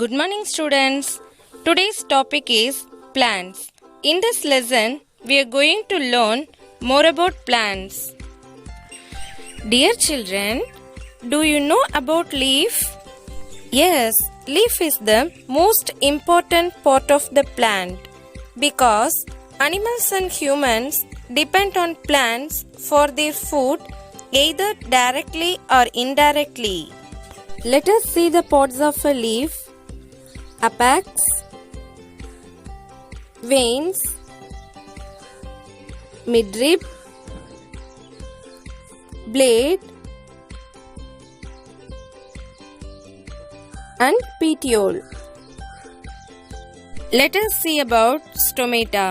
Good morning, students. Today's topic is plants. In this lesson, we are going to learn more about plants. Dear children, do you know about leaf? Yes, leaf is the most important part of the plant because animals and humans depend on plants for their food either directly or indirectly. Let us see the parts of a leaf: apex, veins, midrib, blade, and petiole. Let us see about stomata.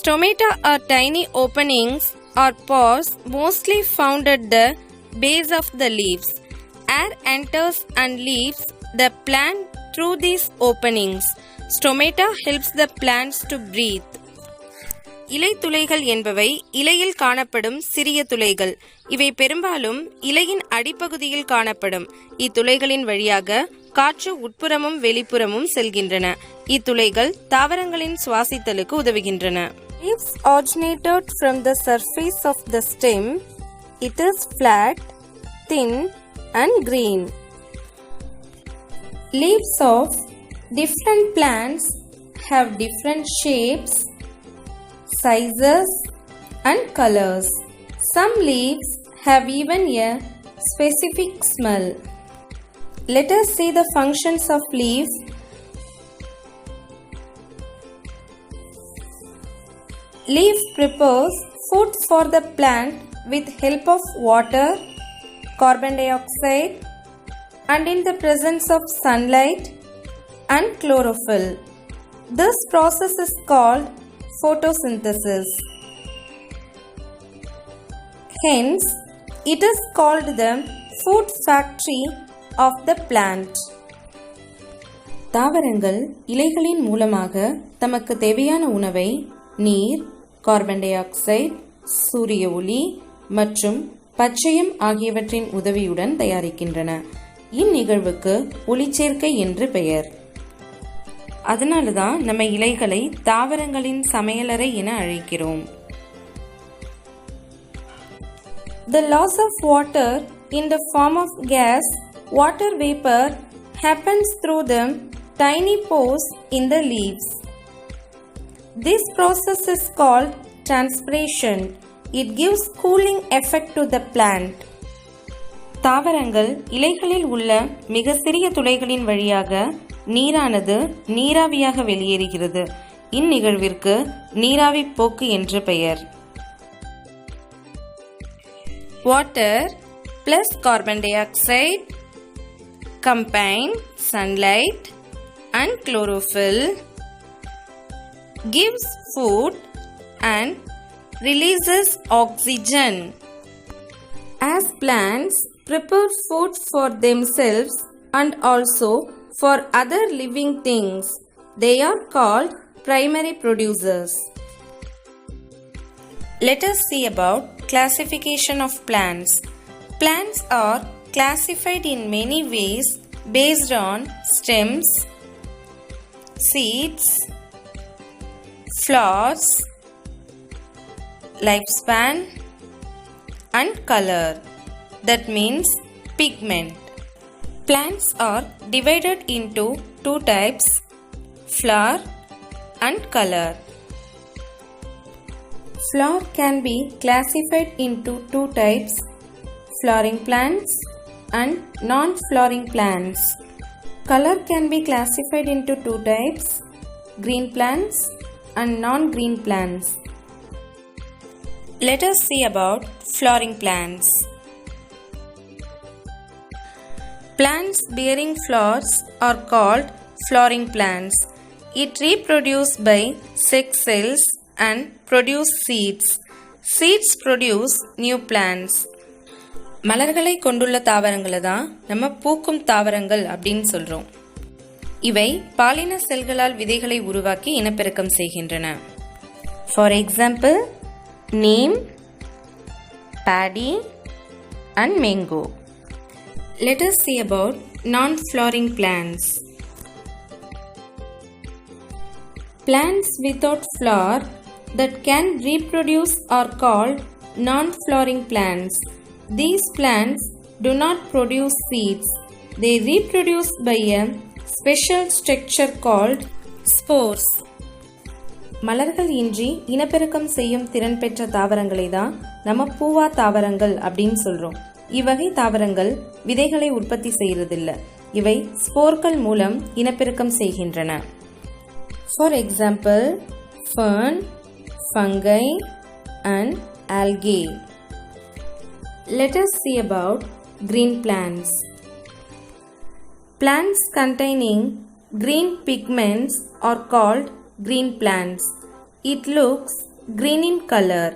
Stomata are tiny openings or pores mostly found at the base of the leaves. Air enters and leaves the plant through these openings. Stomata helps the plants to breathe. இலை துளைகள் என்பவை இலையில் காணப்படும் சிறிய துளைகள். இவை பெரும்பாலும் இலையின் அடிப்பகுதியில் காணப்படும். இத்துளைகளின் வழியாக காற்று உட்புறமும் வெளிப்புறமும் செல்கின்றன. இத்துளைகள் தாவரங்களின் சுவாசித்தலுக்கு உதவுகின்றன. Leaves originated from the surface of the stem. It is flat, thin and green. Leaves of different plants have different shapes, sizes and colors. Some leaves have even a specific smell. Let us see the functions of leaf. Leaf prepares food for the plant with help of water, carbon dioxide, and in the presence of sunlight and chlorophyll. This process is called photosynthesis. Hence, it is called the food factory of the plant. தாவரங்கள் இலைகளின் மூலமாக தமக்கு தேவையான உணவை நீர், carbon di oxide, சூரிய ஒளி மற்றும் பச்சையம் ஆகியவற்றின் உதவியுடன் தயாரிக்கின்றன. இந்நிகழ்வுக்கு ஒளிச்சேர்க்கை என்று பெயர். அதனால்தான் நம்ம இலைகளை தாவரங்களின் சமையலறை என அழைக்கிறோம். The loss of water in the form of gas, water vapor, happens through the tiny pores in the leaves. This process is called transpiration. It gives cooling effect to the plant. தாவரங்கள் இலைகளில் உள்ள மிக சிறிய துளைகளின் வழியாக நீரானது நீராவியாக வெளியேறுகிறது. இந்நிகழ்விற்கு நீராவி போக்கு என்று பெயர். Water plus carbon dioxide combine sunlight and chlorophyll gives food and releases oxygen. As plants prepare food for themselves and also for other living things, they are called primary producers. Let us see about classification of plants. Plants are classified in many ways based on stems, seeds, flowers, lifespan and color. That means pigment. Plants are divided into two types: flower and color. Flower can be classified into two types: flowering plants and non-flowering plants. Color can be classified into two types: green plants and non-green plants. Let us see about flowering plants. Plants bearing flowers are called flowering plants. It reproduces by sex cells and produce seeds. Seeds produce new plants. மலர்களை கொண்டுள்ள தாவரங்களை தான் நம்ம பூக்கும் தாவரங்கள் அப்படின்னு சொல்றோம். இவை பாலின செல்களால் விதைகளை உருவாக்கி இனப்பெருக்கம் செய்கின்றன. For example, neem, paddy and mango. Let us see about non-flowering plants. Plants without flower that can reproduce are called non-flowering plants. These plants do not produce seeds. They reproduce by a special structure called spores. மலர்கள் இன்றி இனப்பெருக்கம் செய்யும் திறன் பெற்ற தாவரங்களை தான் நம்ம பூவா தாவரங்கள் அப்படின்னு சொல்றோம். இவ்வகை தாவரங்கள் விதைகளை உற்பத்தி செய்யறதில்ல. இவை ஸ்போர்கள் மூலம் இனப்பெருக்கம் செய்கின்றன. For example, fern, fungi and algae. Let us see about green plants. Plants containing green pigments are called green plants. It looks green in color.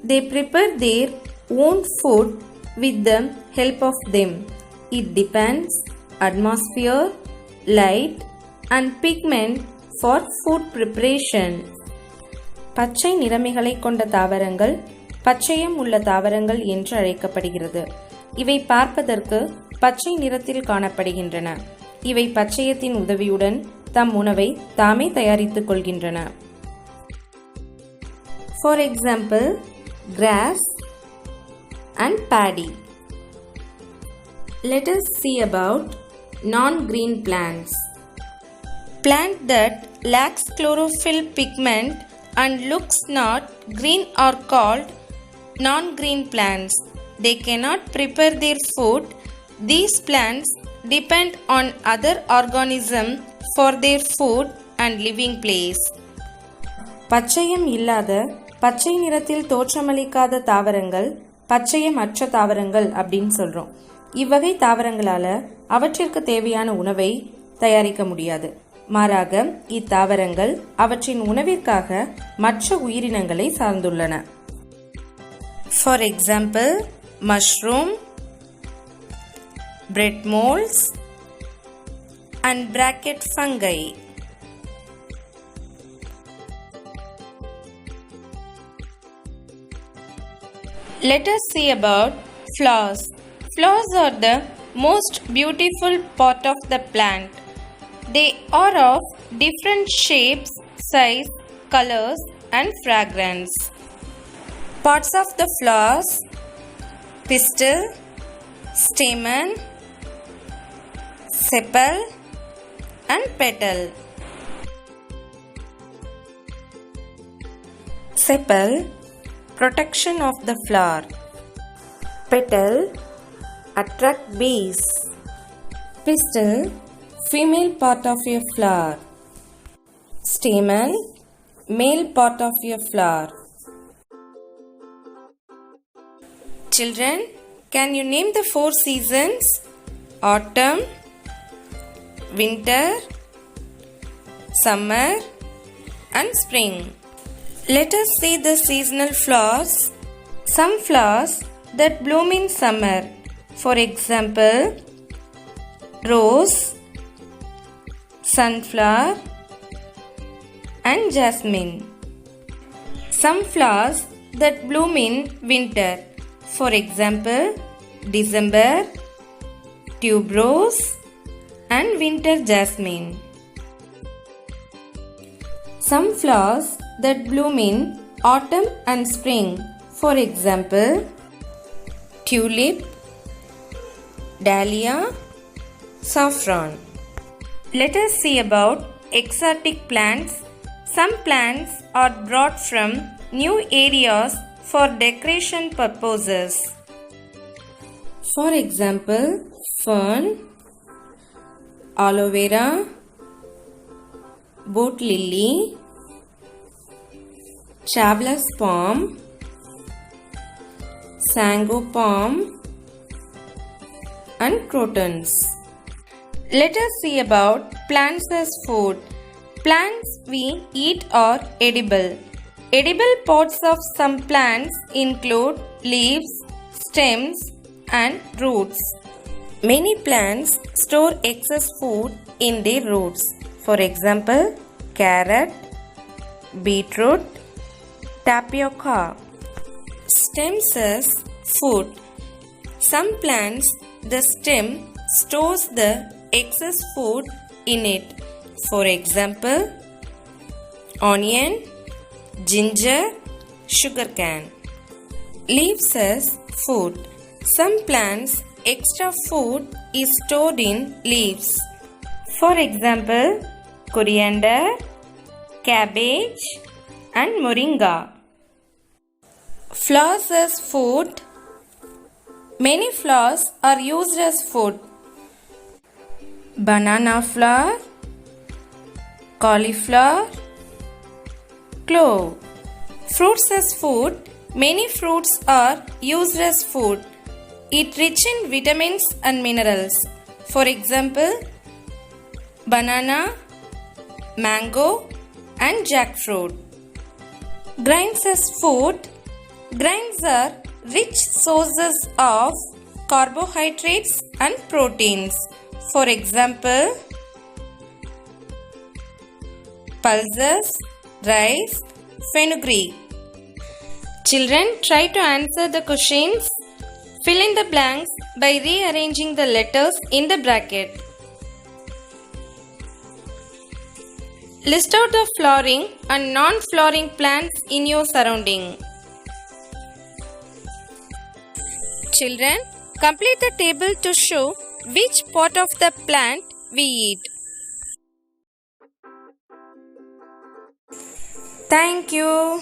They prepare their own food with the help of them. It depends atmosphere, light and pigment for food preparation. பச்சை நிறமிகளை கொண்ட தாவரங்கள் பச்சையம் உள்ள தாவரங்கள் என்று அழைக்கப்படுகிறது. இவை பார்ப்பதற்கு பச்சை நிறத்தில் காணப்படுகின்றன. இவை பச்சையத்தின் உதவியுடன் தம் உணவை தாமே தயாரித்துக் கொள்கின்றன. For example, grass and paddy. Let us see about non-green plants. Plant that lacks chlorophyll pigment and looks not green are called non-green plants. They cannot prepare their food. These plants depend on other organisms for their food and living place. பச்சையம் இல்லாத பச்சை நிறத்தில் தோற்றமளிக்காத தாவரங்கள் பச்சையம் அற்ற தாவரங்கள் அப்படின்னு சொல்றோம். இவ்வகை தாவரங்களால அவற்றிற்கு தேவையான உணவை தயாரிக்க முடியாது. மாறாக இத்தாவரங்கள் அவற்றின் உணவிற்காக மற்ற உயிரினங்களை சார்ந்துள்ளன. For example, mushroom, bread molds and bracket fungi. Let us see about flowers. Flowers are the most beautiful part of the plant. They are of different shapes, size, colors and fragrance. Parts of the flowers: pistil, stamen, sepal and petal. Sepal, protection of the flower. Petal, attract bees. Pistil, female part of your flower. Stamen, male part of your flower. Children, can you name the 4 seasons? Autumn, winter, summer and spring. Let us see the seasonal flowers. Some flowers that bloom in summer. For example, rose, sunflower and jasmine. Some flowers that bloom in winter. For example, December, tuberose and winter jasmine. Some flowers that bloom in autumn and spring. For example, tulip, dahlia, saffron. Let us see about exotic plants. Some plants are brought from new areas for decoration purposes. For example, fern, aloe vera, boat lily, traveler's palm, sango palm and crotons. Let us see about plants as food. Plants we eat are edible. Edible parts of some plants include leaves, stems and roots. Many plants store excess food in their roots. For example, carrot, beetroot, tapioca. Stems as food. Some plants, the stem stores the excess food in it. For example, onion, ginger, sugarcane. Leaves as food. Some plants extra food is stored in leaves. For example, coriander, cabbage and moringa. Flowers as food. Many flowers are used as food. Banana flower, cauliflower, clove. Fruits as food. Many fruits are used as food. It rich in vitamins and minerals. For example, banana, mango and jackfruit. Grains as food. Grains are rich sources of carbohydrates and proteins. For example, pulses, rice, fenugreek. Children, try to answer the questions. Fill in the blanks by rearranging the letters in the bracket. List out the flowering and non-flowering plants in your surrounding. Children, complete the table to show which part of the plant we eat. Thank you.